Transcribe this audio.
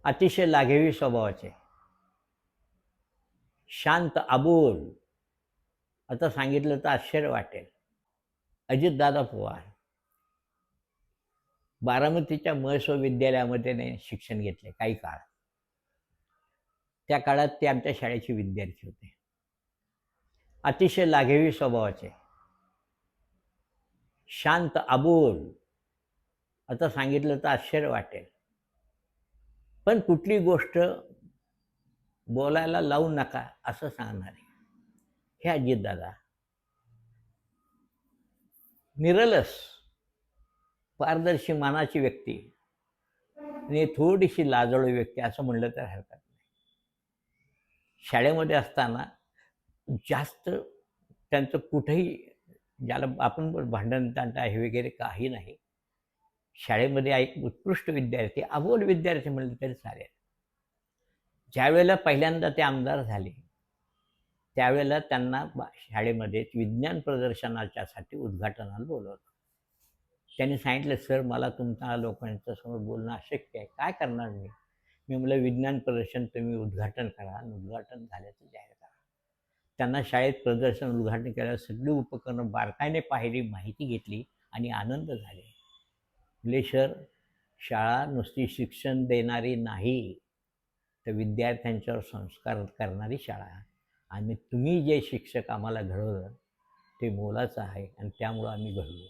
अतिशय लागेवी स्वभावाचे, शांत अबोल. आता सांगितलं तर आश्चर्य वाटेल. अजितदादा पवार बारामतीच्या महसूल विद्यालयामध्ये शिक्षण घेतले काही काळ. त्या काळात ते आमच्या शाळेचे विद्यार्थी होते. अतिशय लागेवी स्वभावाचे, शांत अबोल. आता सांगितलं तर आश्चर्य वाटेल, पण कुठली गोष्ट बोलायला लावू नका असं सांगणारे हे अजितदादा. निरलस पारदर्शी मानाची व्यक्ती आणि थोडीशी लाजळू व्यक्ती असं म्हणलं तर हरकत नाही. शाळेमध्ये असताना जास्त त्यांचं कुठेही, ज्याला आपण भांडण तांटा हे वगैरे काही नाही. शाळेमध्ये एक उत्कृष्ट विद्यार्थी, अबोल विद्यार्थी म्हणले तरी चालेल. ज्यावेळेला पहिल्यांदा ते आमदार झाले त्यावेळेला त्यांना शाळेमध्ये विज्ञान प्रदर्शनाच्यासाठी उद्घाटनाला बोलवलं. त्यांनी सांगितलं, सर मला तुमच्या लोकांच्या समोर बोलणं अशक्य आहे, काय करणार मी. मी म्हटलं विज्ञान प्रदर्शन तुम्ही उद्घाटन करा, आणि उद्घाटन झाल्याचं जाहीर करा. त्यांना शाळेत प्रदर्शन उद्घाटन केल्यावर सगळी उपकरणं बारकाईने पाहिली, माहिती घेतली आणि आनंद झाले. म्हटले सर, शाळा नुसती शिक्षण देणारी नाही तर विद्यार्थ्यांच्यावर संस्कार करणारी शाळा, आणि तुम्ही जे शिक्षक आम्हाला घडवलं ते मोलाचं आहे आणि त्यामुळं आम्ही घडलो.